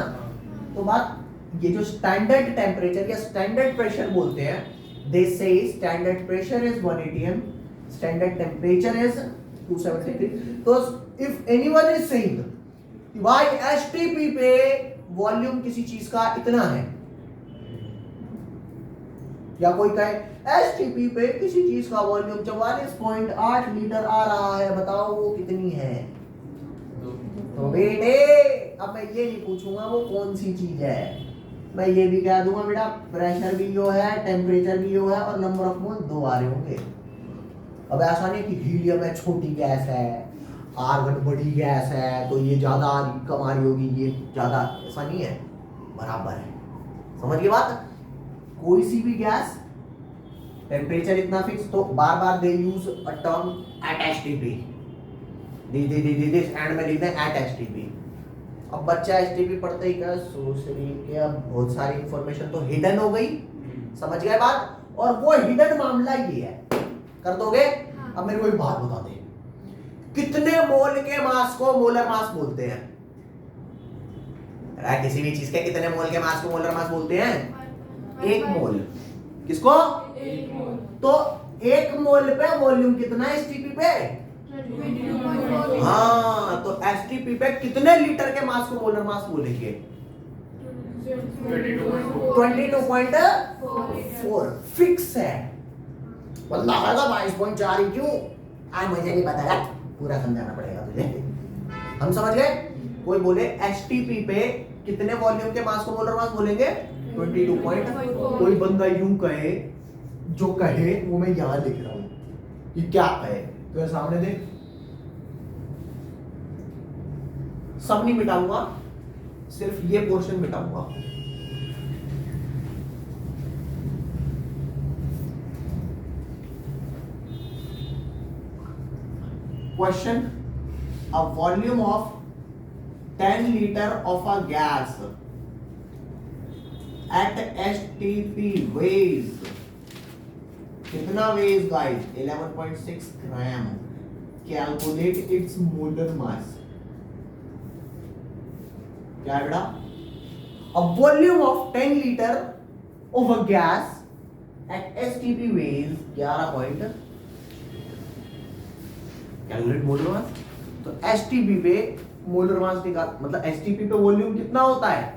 तो बात ये जो स्टैंडर्ड टेम्परेचर या स्टैंडर्ड प्रेशर बोलते हैं, दे से standard pressure is 1 atm, standard temperature is 273. तो इफ एनीवन इज सेइंग भाई एसटीपी पे वॉल्यूम किसी चीज का इतना है, या कोई कहे एसटीपी पे किसी चीज का वॉल्यूम 44.8 लीटर आ रहा है, बताओ वो कितनी है? तो बेटे अब मैं ये नहीं पूछूंगा वो कौन सी चीज है, मैं ये भी कह दूंगा बेटा प्रेशर भी यो है, टेम्परेचर भी यो है, और नंबर ऑफ मोल 2 आ रहे होंगे। अब ऐसा नहीं कि हीलियम है छोटी गैस है, आर्गन बड़ी गैस है, तो ये ज्यादा कम आ रही होगी, ये ज्यादा, ऐसा नहीं है, बराबर है। समझ गए बात? कोई सी भी गैस टेम्परेचर इतना फिक्स, तो बार बार they use a term at STP, this end में लिखते हैं एट एसटीपी। अब बच्चा एसटीपी पढ़ते ही क्या सोच रही कि अब बहुत सारी इंफॉर्मेशन तो हिडन हो गई, समझ गए बात? और वो हिडन मामला ये है, कर दोगे? अब मेरे को एक बात बता दे, कितने मोल के मास को मोलर मास बोलते हैं? किसी भी चीज के कितने मोल के मास को मोलर मास बोलते हैं? 1 मोल। किसको? 1 मोल। तो 1 मोल पे वॉल्यूम कितना है एसटीपी पे? 22.4. हाँ, तो एसटीपी पे कितने लीटर के मास को मोलर मास बोलेंगे? 22.4 फिक्स है। बंदा होगा 22.4 ही क्यों? आज मुझे नहीं पता है, पूरा समझाना पड़ेगा तुझे। हम समझ गए? कोई बोले एसटीपी पे कितने वॉल्यूम के मास को मोलर मास बोलेंगे? 22.4। कोई बंदा यूं कहे, जो कहे वो मैं यहां लिख रहा हूं, ये क्या कहे तो ये सामने देख, सब नहीं मिटाऊंगा, सिर्फ ये पोर्शन मिटाऊंगा। Question, a volume of 10 liter of a gas at STP weighs, कितना weighs guys? 11.6 gram. Calculate its molar mass. क्या है बेटा? A volume of 10 liter of a gas at STP weighs 11. Calculate molar mass. तो एसटीपी पे मोलर मास निकाल, मतलब एसटीपी पे वॉल्यूम कितना होता है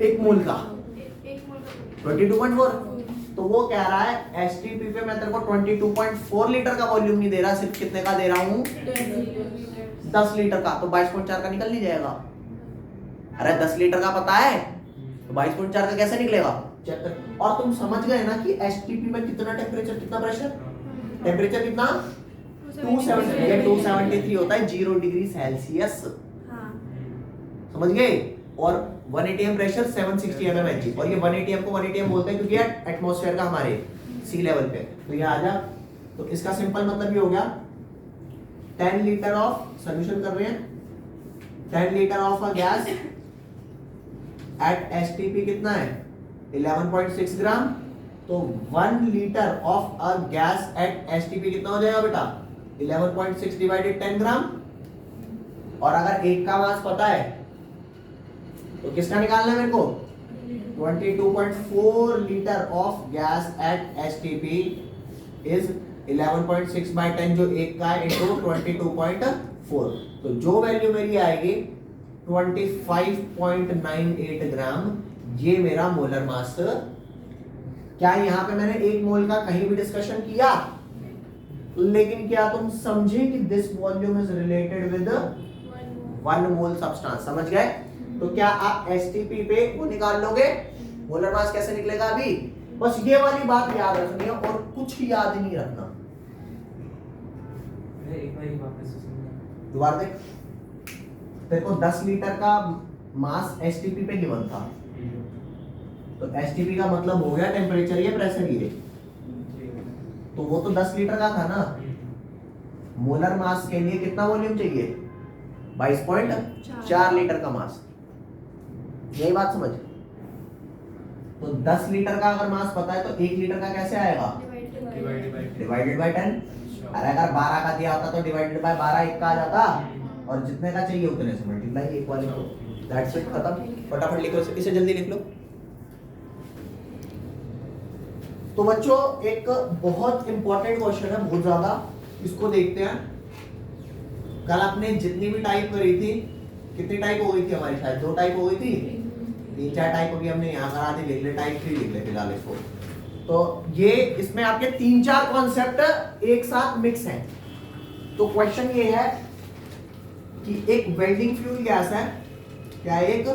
1 मोल का? 22.4। तो वो कह रहा है एसटीपी पे मैं तेरे को 22.4 लीटर का वॉल्यूम नहीं दे रहा, सिर्फ कितने का दे रहा हूं? 10 लीटर का। तो 22.4 का निकल नहीं जाएगा? अरे 10 लीटर का पता है, तो 22.4 का कैसे निकलेगा? चेक कर। और तुम समझ गए ना कि एसटीपी में कितना टेम्परेचर, कितना प्रेशर? टेम्परेचर कितना? 273 होता है 0 डिग्री सेल्सियस। समझ गए? और 1 atm प्रेशर 760 mmHg, और ये 1 atm को 1 atm बोलते हैं क्योंकि एटमॉस्फेयर का हमारे सी लेवल पे। तो ये आ जा, तो इसका सिंपल मतलब ये हो गया 10 लीटर ऑफ, सॉल्यूशन कर रहे हैं, 10 litre of a gas at STP कितना है? 11.6 ग्राम। तो 1 litre of a gas at STP कितना हो जाएगा बेटा? 11.6 डिवाइडेड 10 ग्राम। और अगर एक का मास पता है तो किसका निकालना है मेरे को? 22.4 litre of gas at STP is 11.6 by 10, जो एक का है, इनटू 22.4। तो जो वैल्यू मेरी आएगी 25.98 ग्राम, ये मेरा मोलर मास। क्या यहाँ पे मैंने 1 मोल का कहीं भी डिस्कशन किया? लेकिन क्या तुम समझे कि this volume is related with 1 mole substance? समझ गए? तो क्या आप एसटीपी पे वो निकाल लोगे? मोलर मास कैसे निकलेगा? अभी बस ये वाली बात याद रखनी है और कुछ याद नहीं रखना। एक बार ही वापस से समझा। दोबारा देख, तेरे को 10 लीटर का मास एसटीपी पे गिवन था, तो एसटीपी का मतलब हो गया टेम्परेचर ये, प्रेशर ये, तो वो तो 10 लीटर का था ना। मोलर मास के लिए कितना वॉल्यूम चाहिए? 22.4 लीटर का मास। यही बात समझ। तो 10 लीटर का अगर मास पता है तो 1 लीटर का कैसे आएगा? Divided by 10। अरे अगर 12 का दिया होता तो डिवाइडेड बाय 12 1 का आ जाता, और जितने का चाहिए उतने से मल्टीप्लाई 1 वाले को। दैट्स इट, खत्म। फटाफट लिखो इसे, जल्दी लिख लो। तो बच्चों एक बहुत इंपॉर्टेंट क्वेश्चन है, बहुत ज्यादा, इसको देखते हैं। कल आपने जितनी भी टाइप करी थी, कितनी टाइप हो गई थी हमारी? शायद 2 टाइप हो गई थी, 3-4 टाइप अभी हमने यहाँ करा दी। लिख ले टाइप 3, लिख ले फिलहाल इसको। तो ये इसमें आपके 3-4 कॉन्सेप्ट एक साथ मिक्स हैं। तो क्वेश्चन ये है कि एक वेल्डिंग फ्यूल गैस है, क्या है? एक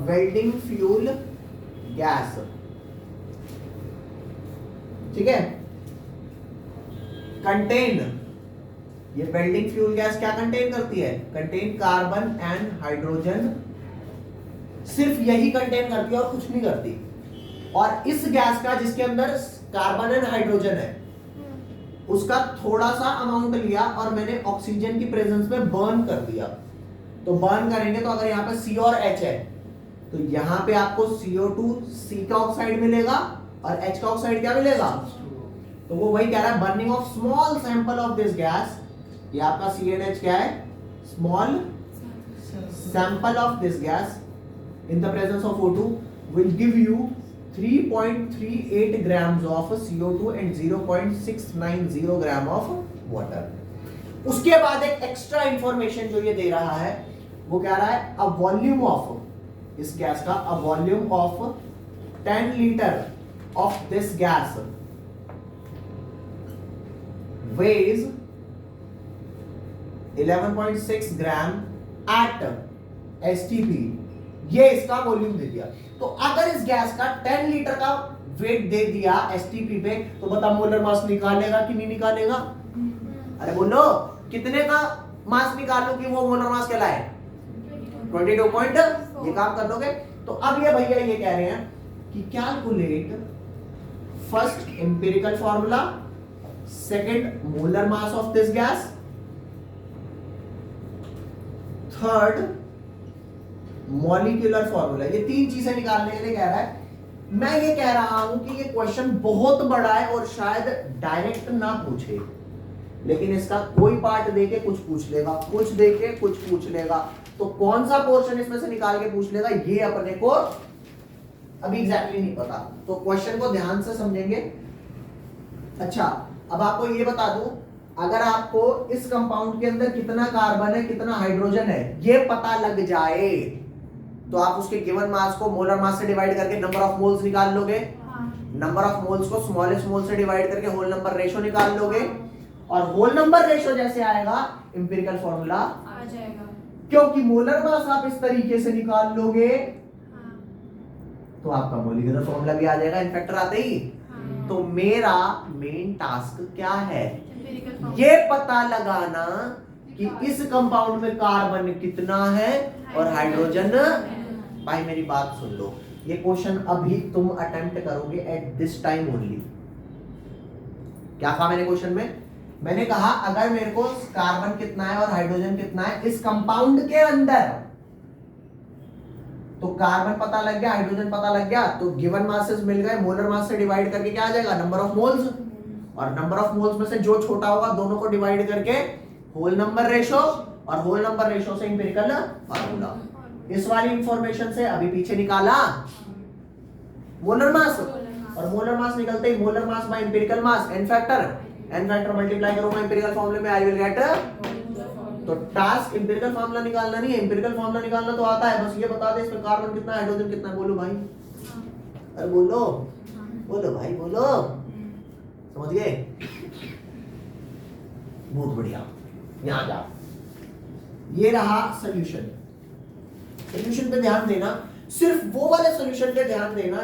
वेल्डिंग फ्यूल गैस, ठीक है। कंटेन, ये वेल्डिंग फ्यूल गैस क्या कंटेन करती है? कंटेन कार्बन एंड हाइड्रोजन, सिर्फ यही कंटेन करती है और कुछ नहीं करती। और इस गैस का जिसके अंदर कार्बन एंड हाइड्रोजन है, उसका थोड़ा सा अमाउंट लिया और मैंने ऑक्सीजन की प्रेजेंस में बर्न कर दिया। तो बर्न करेंगे तो अगर यहाँ पे C और H है तो यहाँ पे आपको CO2 C का ऑक्साइड मिलेगा और H का ऑक्साइड क्या मिलेगा? तो वो वही कह रहा है, burning of small sample of this gas, ये आपका CnH क्या है? Small sample of this gas in the presence of O2 will give you 3.38 grams of CO2 and 0.690 gram of water. उसके बाद एक एक्स्ट्रा इंफॉर्मेशन जो ये दे रहा है वो कह रहा है अ वॉल्यूम ऑफ, इस गैस का a volume of 10 litre of this gas weighs 11.6 gram at STP। ये इसका वॉल्यूम दे दिया। तो अगर इस गैस का 10 लीटर का वेट दे दिया STP पे, तो बता मोलर मास निकालेगा कि नहीं निकालेगा? अरे बोलो, कितने का मास निकालो कि वो मोलर मास कहलाए? 22 पॉइंट। ये काम कर लोगे? तो अब ये भैया ये कह रहे हैं कि calculate first empirical formula, second molar mass of this gas, third molecular formula. ये 3 चीजें निकालने के लिए कह रहा है। मैं ये कह रहा हूं कि ये क्वेश्चन बहुत बड़ा है और शायद डायरेक्ट ना पूछे, लेकिन इसका कोई पार्ट देके कुछ पूछ लेगा, कुछ देके कुछ पूछ लेगा। तो कौन सा पोर्शन इसमें से निकाल के पूछ लेगा ये अपने को अभी एग्जैक्टली नहीं पता। तो क्वेश्चन को ध्यान से समझेंगे। अच्छा, अब आपको ये बता दूं, अगर आपको इस कंपाउंड के अंदर कितना कार्बन है, कितना हाइड्रोजन है, ये पता लग जाए तो आप उसके गिवन मास को मोलर मास से डिवाइड करके नंबर ऑफ मोल्स निकाल लोगे। नंबर ऑफ मोल्स को स्मॉलेस्ट मोल से डिवाइड करके होल नंबर रेशो निकाल लोगे, और होल नंबर रेशो जैसे आएगा एम्पिरिकल फॉर्मूला आ जाएगा। क्योंकि मोलर मास आप इस तरीके से निकाल लोगे तो आपका मॉलिक्यूलर फॉर्मूला भी आ जाएगा इनफैक्टर आते ही। तो मेरा मेन टास्क क्या है? ये पता लगाना कि इस कंपाउंड में कार्बन कितना है और हाइड्रोजन। भाई मेरी बात सुन लो, ये क्वेश्चन अभी तुम अटेम्प्ट करोगे एट दिस टाइम ओनली। क्या कहा मैंने क्वेश्चन में? मैंने कहा अगर मेरे को कार्बन कितना है और हाइड्रोजन कितना है इस कंपाउंड के अंदर, तो कार्बन पता लग गया, हाइड्रोजन पता लग गया, तो गिवन मासेस मिल गए, मोलर मास से डिवाइड करके क्या आ जाएगा? Number of moles. और नंबर ऑफ मोल्स में से जो छोटा होगा दोनों को डिवाइड करके होल नंबर रेशो, और होल नंबर रेशो से एम्पिरिकल फार्मूला। इस वाली इंफॉर्मेशन से अभी पीछे निकाला मोलर मास, और मोलर मास निकलते ही molar mass by empirical mass n factor multiply करूंगा एम्पिरिकल फार्मूले में, आई विल गेट। तो टास्क एम्पिरिकल फार्मूला निकालना नहीं है, एम्पिरिकल फार्मूला निकालना तो आता है, बस ये बता दे इसमें कार्बन कितना है, हाइड्रोजन कितना है। बोलो भाई, अरे बोलो बोलो भाई बोलो, समझ गए? बहुत बढ़िया। यहां जा, ये रहा सॉल्यूशन। सॉल्यूशन पे ध्यान देना, सिर्फ वो वाले सॉल्यूशन पे ध्यान देना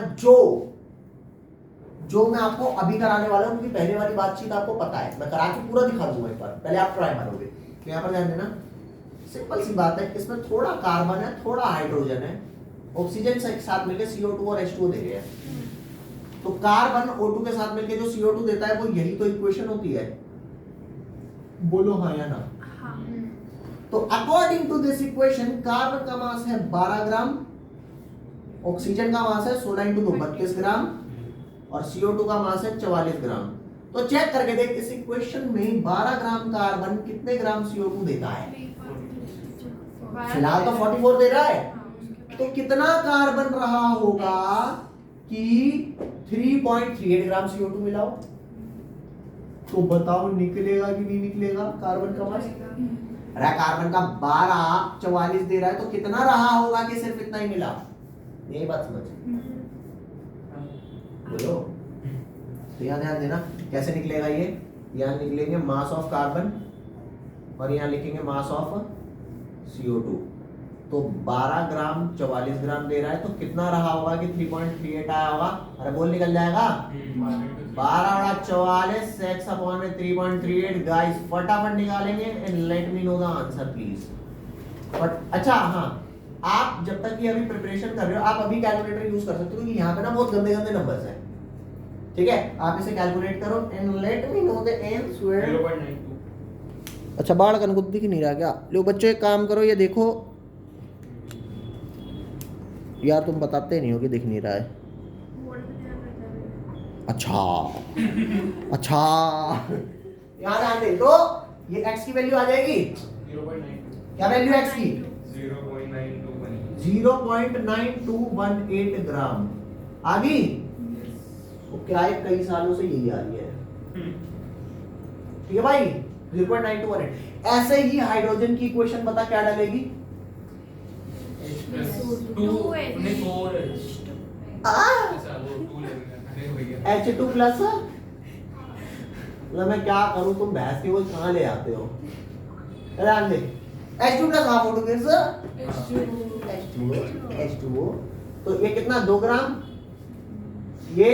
जो मैं आपको अभी कराने वाला हूं, क्योंकि पहले वाली बातचीत आपको पता है, मैं करा के पूरा दिखा दूंगा एक बार, पहले आप ट्राई मारोगे। तो यहाँ पर ध्यान देना, सिंपल सी बात है, इसमें थोड़ा कार्बन है, थोड़ा हाइड्रोजन है, ऑक्सीजन से साथ मिलकर CO2 और H2O दे रहे हैं। तो कार्बन O2 के साथ मिलकर जो CO2 देता है वो यही तो इक्वेशन होती है। बोलो हाँ या ना? तो according to this equation carbon का मास है 12 ग्राम, ऑक्सीजन का मास है 16 × 2 32 ग्राम और CO2 का मास है 44 ग्राम। तो चेक करके देख इस इक्वेशन में 12 ग्राम कार्बन कितने ग्राम CO2 देता है? फिलहाल तो 44 दे रहा है, तो कितना कार्बन रहा होगा कि 3.38 ग्राम CO2 मिला हो? तो बताओ निकलेगा कि नहीं निकलेगा कार्बन का मास? अरे कार्बन का 12 44 दे रहा है, तो कितना रहा होगा कि सिर्फ इतना ही मिला? यही बात समझ बोलो। तो यहाँ ध्यान देना कैसे निकलेगा ये। यहाँ निकलेंगे मास ऑफ कार्बन और यहाँ लिखेंगे मास ऑफ CO2। तो 12 ग्राम 44 ग्राम दे रहा है, तो कितना रहा होगा कि 3.38 आया होगा? अरे बोल निकल जाएगा 12 × 44 6 अपॉन में 3.38। गाइस फटाफट निकालेंगे and let me know the answer please. But अच्छा हाँ, आप जब तक ये अभी प्रिपरेशन कर रहे हो आप अभी कैलकुलेटर यूज कर सकते हो, क्योंकि यहाँ पे ना बहुत गंदे गंदे नंबर्स हैं। ठीक है, आप इसे कैलकुलेट करो and let me know the answer. 0.92। अच्छा बाढ़ का कुछ दिख नहीं रहा क्या? लो बच्चों एक काम करो, ये देखो यार, तुम बताते नहीं हो कि दिख नहीं रहा है। अच्छा अच्छा यहाँ ध्यान दे, तो ये x की वैल्यू आ जाएगी 0.92। क्या वैल्यू x की? 0.9218। 0.9218 ग्राम आ गई। वो क्या है, कई सालों से यही आ रही है। ठीक है भाई, 0.9218। ऐसे ही हाइड्रोजन की इक्वेशन बता क्या डालेगी? H2 plus. मैं क्या करूं, तुम भैंस की वो कहाँ ले आते हो? ध्यान दे, H2 plus half O2 gives H2O। तो ये कितना 2 ग्राम, ये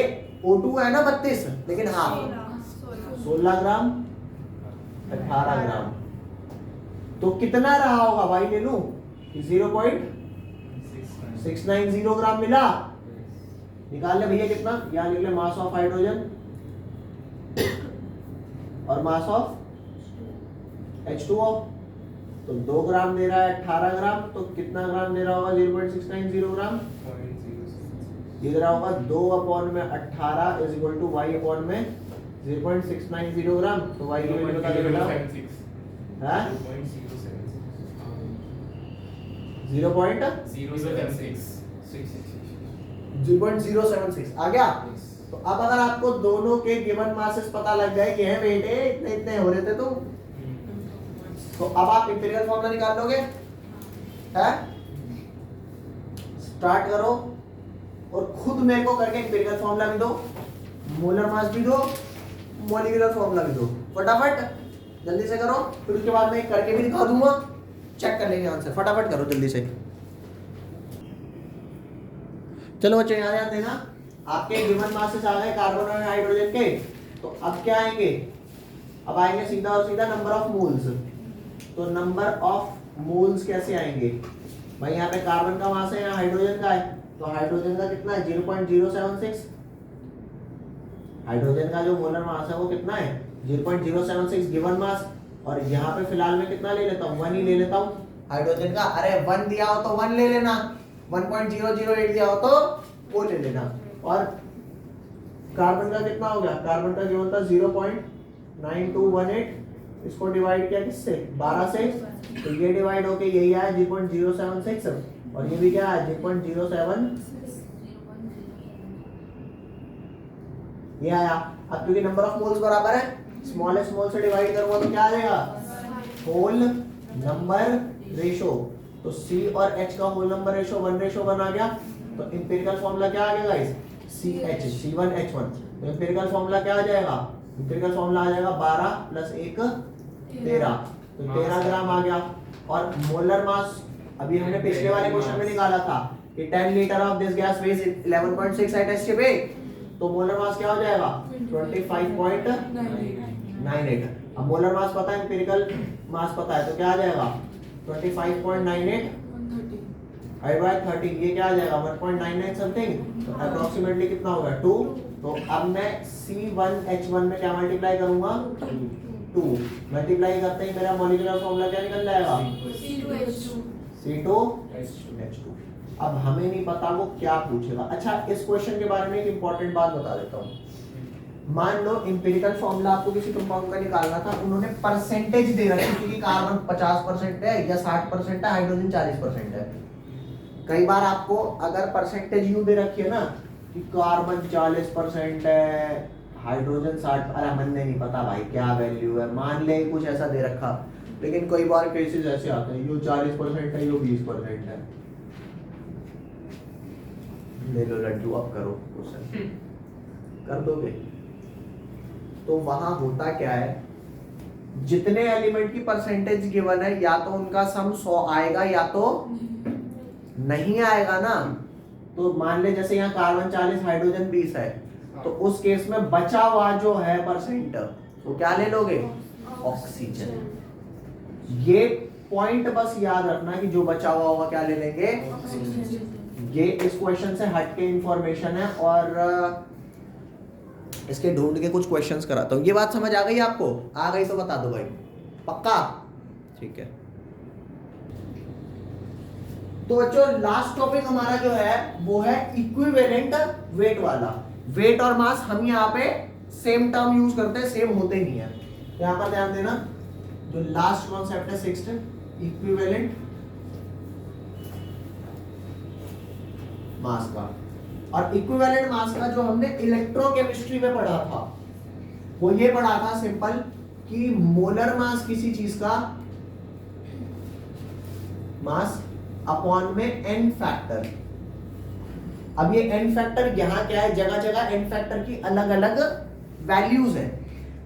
O2 है ना 32, लेकिन हाफ 16 ग्राम 18 ग्राम। तो कितना रहा होगा भाई? ले लूं 0.690 ग्राम मिला। निकाल ले भैया कितना, यहाँ लिख ले मास ऑफ हाइड्रोजन और मास ऑफ H2O। तो 2 ग्राम दे रहा है 18 ग्राम, तो कितना ग्राम दे रहा होगा? 0.690 ग्राम। ये दे रहा होगा 2 अपॉन में 18 is equal to y upon में 0.690 ग्राम। तो y की वैल्यू बता दे बेटा। हैं 0.076 आ गया। तो अब अगर आपको दोनों के गिवन मासेस पता लग जाए कि है बेटे इतने इतने हो रहे थे तुम, तो अब आप इंपीरियल फॉर्मूला निकाल लोगे। है स्टार्ट करो और खुद मेरे को करके इंपीरियल फॉर्मूला भी दो, मोलर मास भी दो, मॉलिक्यूलर फॉर्मूला भी दो। फटाफट जल्दी से करो, फिर उसके बाद मैं करके भी दिखा दूंगा, चेक कर लेंगे आंसर। फटाफट करो जल्दी से। चलो बच्चों यहाँ ध्यान देना, आपके गिवन मासेस आ गए कार्बन और हाइड्रोजन के। तो अब क्या आएंगे? अब आएंगे सीधा और सीधा नंबर ऑफ मोल्स। तो नंबर ऑफ मोल्स कैसे आएंगे भाई? यहाँ पे कार्बन का मास है, यहाँ हाइड्रोजन का है। तो हाइड्रोजन का कितना है? 0.076। हाइड्रोजन का जो मोलर मास है वो कितना है? 0.076 गिवन मास। और यहाँ पे फिलहाल मैं कितना ले लेता हूँ? 1 ही ले लेता हूँ हाइड्रोजन का। अरे 1 दिया हो तो 1 ले लेना, 1.008 दिया हो तो वो ले लेना। और कार्बन का कितना हो गया? कार्बन का गिवन था 0.9218। इसको डिवाइड किया किससे? 12 से। तो ये डिवाइड होके यही आया 0.076 और ये भी क्या है? 0.07 ये आया। अब क्योंकि नंबर ऑफ मोल्स बराबर है, स्मॉल स्मॉल से डिवाइड करूंगा तो क्या आ जाएगा? Whole number ratio. तो C और H का होल नंबर रेशो 1:1 आ गया। तो इंपीरिकल फॉर्मूला क्या आ गया गाइस? CH C1H1। तो इंपीरिकल फॉर्मूला क्या आ जाएगा? इंपीरिकल फॉर्मूला आ जाएगा 12 + 1 13। तो 13 ग्राम आ गया। और मोलर मास अभी हमने पिछले वाले क्वेश्चन में निकाला था कि 10 litre of this gas weighs 11.6 at SK/. तो मोलर मास क्या हो जाएगा? 25.98। अब मोलर मास पता है, इंपीरिकल मास पता है, तो क्या आ जाएगा? 25.98 बाय 30। ये क्या आ जाएगा? 1.99 समथिंग। तो अप्रोक्सीमेटली कितना होगा? 2। तो अब मैं C1H1 में क्या मल्टीप्लाई करूंगा? 2 मल्टीप्लाई करते ही मेरा मॉलिक्यूलर फॉर्मूला क्या निकल जाएगा? C2H2 C2H2। अब हमें नहीं पता वो क्या पूछेगा। अच्छा, इस क्वेश्चन के बारे में एक इंपॉर्टेंट बात बता देता हूँ। मान लो इंपेरिकल फॉर्मूला आपको किसी कंपाउंड का निकालना था, उन्होंने परसेंटेज दे रखी थी कि कार्बन 50% है या 60% है, हाइड्रोजन 40% है। कई बार आपको अगर परसेंटेज यूं दे रखी है ना कि कार्बन 40% है, हाइड्रोजन 60, अरे हमने नहीं पता भाई क्या वैल्यू है, मान ले कुछ ऐसा दे रखा, लेकिन कई बार केसेस ऐसे आते हैं यो 40% है, यो 20% है। ले लो लड्डू, अब करो क्वेश्चन, कर दोगे? तो वहां होता क्या है, जितने एलिमेंट की परसेंटेज गिवन है या तो उनका सम 100 आएगा या तो नहीं आएगा ना। तो मान ले जैसे यहाँ कार्बन 40 हाइड्रोजन 20 है, तो उस केस में बचा हुआ जो है परसेंट वो क्या ले लोगे? ऑक्सीजन। ये पॉइंट बस याद रखना कि जो बचा हुआ होगा क्या ले लेंगे? ये इस क्वेश्चन से हटके इंफॉर्मेशन है और इसके ढूंढ के कुछ क्वेश्चंस कराता हूँ। ये बात समझ आ गई आपको? आ गई तो बता दो भाई, पक्का? ठीक है। तो बच्चों लास्ट टॉपिक हमारा जो है वो है इक्विवेलेंट वेट वाला। वेट और मास हम यहाँ पे सेम टर्म यूज करते हैं, सेम होते नहीं है। यहाँ पर ध्यान देना, जो लास्ट कॉन्सेप्ट है 6th, इक्विवेलेंट मास का। और इक्विवेलेंट मास का जो हमने इलेक्ट्रोकेमिस्ट्री में पढ़ा था वो ये पढ़ा था सिंपल कि मोलर मास किसी चीज का मास अपॉन में एन फैक्टर। अब ये एन फैक्टर यहाँ क्या है, जगह जगह एन फैक्टर की अलग अलग वैल्यूज है।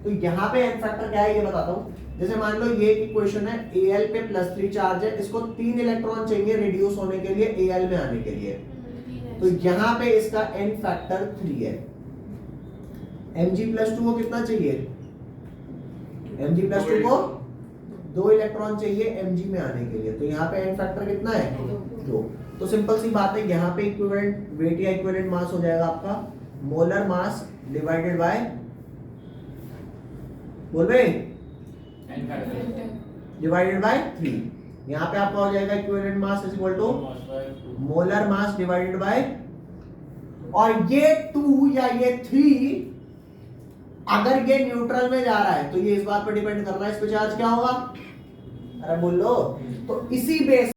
तो यहाँ पे एन फैक्टर क्या है ये बताता हूँ। जैसे मान लो ये इक्वेशन है, Al पे +3 चार्ज है, इसको 3 इलेक्ट्रॉन चाहिए रिड्यूस होने के लिए Al में आने के लिए। तो यहाँ पे इसका एन फैक्टर 3 है। Mg+2 को कितना चाहिए? Mg+2 को 2 इलेक्ट्रॉन चाहिए Mg में आने के लिए। तो यहाँ पे एन फैक्टर कितना है? 2। तो सिंपल सी बात है, यहाँ पे इक्विवेलेंट वेट या इक्विवेलेंट मास हो जाएगा आपका मोलर मास डिवाइडेड बाय, बोल भाई, डिवाइडेड बाय 3। यहाँ पे आपका हो जाएगा equivalent mass is equal to molar mass divided by, और ये 2 या ये 3 अगर ये न्यूट्रल में जा रहा है तो ये इस बात पर डिपेंड कर रहा है इस पे चार्ज क्या होगा। अरे बोलो, तो इसी बेस